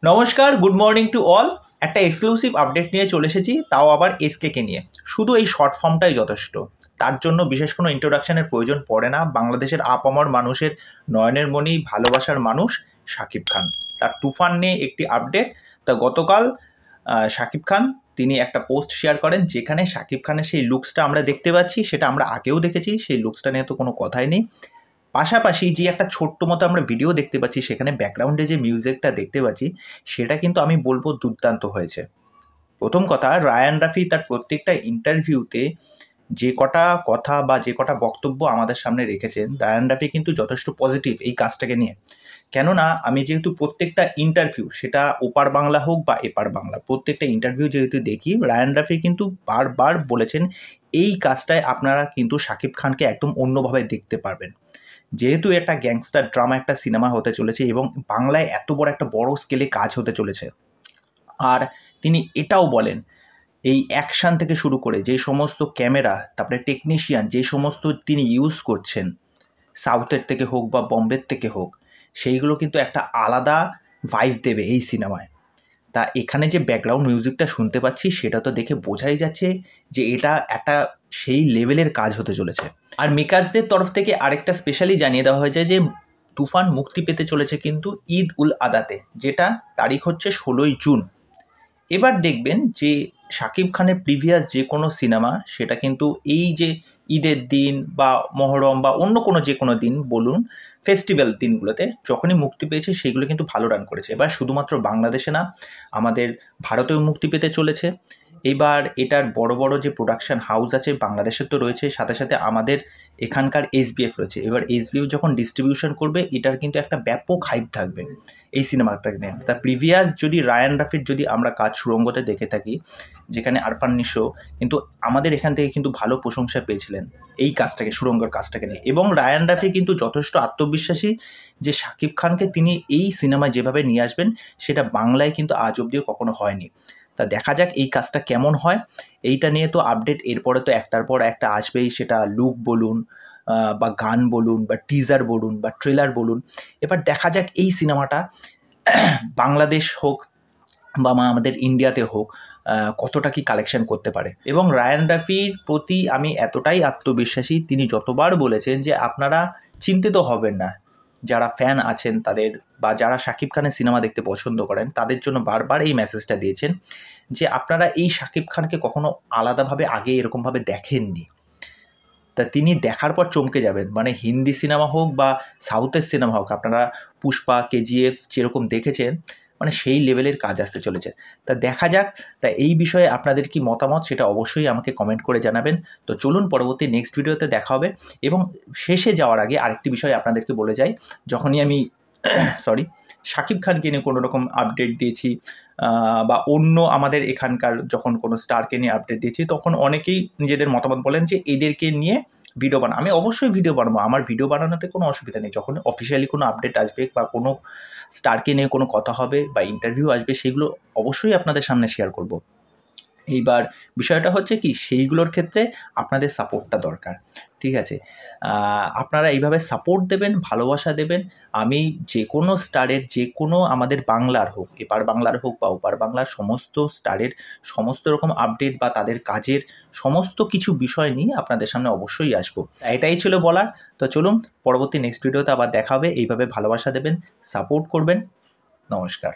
নমস্কার, good morning to all. একটা exclusive update নিয়ে চলে এসেছি, তাও আবার এসকেকে নিয়ে। শুধু এই শর্ট ফর্মটাই যথেষ্ট, তার জন্য বিশেষ কোনো ইন্ট্রোডাকশনের প্রয়োজন পড়ে না। বাংলাদেশের আপামর মানুষের নয়নের মণি, ভালোবাসার মানুষ শাকিব খান। তার তুফান নিয়ে একটি আপডেট। তা গতকাল শাকিব খান তিনি একটা পোস্ট শেয়ার করেন, যেখানে শাকিব খানের সেই লুকসটা আমরা দেখতে পাচ্ছি, সেটা আমরা আগেও দেখেছি, সেই লুকসটা নিয়ে তো কোনো কথাই নেই। পাশাপাশি যে একটা ছোট্ট মতো আমরা ভিডিও দেখতে পাচ্ছি, সেখানে ব্যাকগ্রাউন্ডে যে মিউজিকটা দেখতে পাচ্ছি, সেটা কিন্তু আমি বলবো দুর্দান্ত হয়েছে। প্রথম কথা, রায়ান রাফি তার প্রত্যেকটা ইন্টারভিউতে যে কটা কথা বা যে কটা বক্তব্য আমাদের সামনে রেখেছেন, রায়ান রাফি কিন্তু যথেষ্ট পজিটিভ এই কাজটাকে নিয়ে। কেননা আমি যেহেতু প্রত্যেকটা ইন্টারভিউ, সেটা ওপার বাংলা হোক বা এপার বাংলা, প্রত্যেকটা ইন্টারভিউ যেহেতু দেখি, রায়ান রাফি কিন্তু বারবার বলেছেন এই কাজটায় আপনারা কিন্তু শাকিব খানকে একদম অন্যভাবে দেখতে পারবেন। যেহেতু এটা গ্যাংস্টার ড্রামা একটা সিনেমা হতে চলেছে এবং বাংলায় এত একটা বড় স্কেলে কাজ হতে চলেছে। আর তিনি এটাও বলেন, এই অ্যাকশন থেকে শুরু করে যে সমস্ত ক্যামেরা, তারপরে টেকনিশিয়ান যে সমস্ত তিনি ইউজ করছেন, সাউথের থেকে হোক বা বম্বের থেকে হোক, সেইগুলো কিন্তু একটা আলাদা ভাইব দেবে এই সিনেমায়। তা এখানে যে ব্যাকগ্রাউন্ড মিউজিকটা শুনতে পাচ্ছি, সেটা তো দেখে বোঝাই যাচ্ছে যে এটা একটা সেই লেভেলের কাজ হতে চলেছে। আর মেকার্সদের তরফ থেকে আরেকটা স্পেশালি জানিয়ে দেওয়া হয়েছে যে তুফান মুক্তি পেতে চলেছে কিন্তু ঈদ উল আদাতে, যেটা তারিখ হচ্ছে 16ই জুন। এবার দেখবেন যে শাকিব খানের প্রিভিয়াস যে কোনো সিনেমা, সেটা কিন্তু এই যে ঈদের দিন বা মহরম বা অন্য কোনো যে কোনো দিন বলুন, ফেস্টিভ্যাল দিনগুলোতে যখনই মুক্তি পেয়েছে, সেগুলো কিন্তু ভালো রান করেছে। এবার শুধুমাত্র বাংলাদেশে না, আমাদের ভারতেও মুক্তি পেতে চলেছে। এবার এটার বড় বড় যে প্রোডাকশন হাউস আছে, বাংলাদেশের তো রয়েছে, সাথে সাথে আমাদের এখানকার এসবিএফ রয়েছে। এবার এসবিএফ যখন ডিস্ট্রিবিউশন করবে, এটার কিন্তু একটা ব্যাপক হাইপ থাকবে এই সিনেমাটাকে নিয়ে। তা প্রিভিয়াস যদি রায়ান রাফির যদি আমরা কাজ সুড়ঙ্গতে দেখে থাকি, যেখানে আরফান নিশো কিন্তু আমাদের এখান থেকে কিন্তু ভালো প্রশংসা পেয়েছিলেন এই কাজটাকে, সুড়ঙ্গর কাজটাকে নিয়ে। এবং রায়ান রাফি কিন্তু যথেষ্ট আত্মবিশ্বাসী যে শাকিব খানকে তিনি এই সিনেমায় যেভাবে নিয়ে আসবেন, সেটা বাংলায় কিন্তু আজ অবধিও কখনো হয়নি। তা দেখা যাক এই কাজটা কেমন হয়। এইটা নিয়ে তো আপডেট এরপরে তো একটার পর একটা আসবেই, সেটা লুক বলুন বা গান বলুন বা টিজার বলুন বা ট্রেলার বলুন। এবার দেখা যাক এই সিনেমাটা বাংলাদেশ হোক বা আমাদের ইন্ডিয়াতে হোক, কতটা কি কালেকশন করতে পারে। এবং রায়ান রাফির প্রতি আমি এতটাই আত্মবিশ্বাসী, তিনি যতবার বলেছেন যে আপনারা চিন্তিত হবেন না, যারা ফ্যান আছেন তাদের বা যারা শাকিব খানের সিনেমা দেখতে পছন্দ করেন, তাদের জন্য বারবার এই মেসেজটা দিয়েছেন যে আপনারা এই শাকিব খানকে কখনো আলাদাভাবে আগে এরকমভাবে দেখেননি। তা তিনি দেখার পর চমকে যাবেন। মানে হিন্দি সিনেমা হোক বা সাউথের সিনেমা হোক, আপনারা পুষ্পা, কেজিএফ যেরকম দেখেছেন, মানে সেই লেভেলের কাজ আসতে চলেছে। তা দেখা যাক। তা এই বিষয়ে আপনাদের কি মতামত, সেটা অবশ্যই আমাকে কমেন্ট করে জানাবেন। তো চলুন পরবর্তী নেক্সট ভিডিওতে দেখা হবে। এবং শেষে যাওয়ার আগে আরেকটি বিষয় আপনাদেরকে বলে যাই, যখনই আমি শাকিব খানকে নিয়ে কোনো রকম আপডেট দিয়েছি বা অন্য আমাদের এখানকার যখন কোনো স্টারকে নিয়ে আপডেট দিয়েছি, তখন অনেকেই নিজেদের মতামত বলেন যে এদেরকে নিয়ে ভিডিও বানাও। আমি অবশ্যই ভিডিও বানাবো, আমার ভিডিও বানানোতে কোনো অসুবিধা নেই। যখন অফিসিয়ালি কোনো আপডেট আসবে বা কোনো স্টারকে নিয়ে কোনো কথা হবে বা ইন্টারভিউ আসবে, সেগুলো অবশ্যই আপনাদের সামনে শেয়ার করব। এইবার বিষয়টা হচ্ছে কি, সেইগুলোর ক্ষেত্রে আপনাদের সাপোর্টটা দরকার। ঠিক আছে? আপনারা এইভাবে সাপোর্ট দেবেন, ভালোবাসা দেবেন। আমি যে কোনো স্টারের, যে কোনো আমাদের বাংলার হোক, এপার বাংলার হোক বা ওপার বাংলার সমস্ত স্টারের সমস্ত রকম আপডেট বা তাদের কাজের সমস্ত কিছু বিষয় নিয়ে আপনাদের সামনে অবশ্যই আসবো। এটাই ছিল বলার। তো চলুন পরবর্তী নেক্সট ভিডিওতে আবার দেখা হবে। এইভাবে ভালোবাসা দেবেন, সাপোর্ট করবেন। নমস্কার।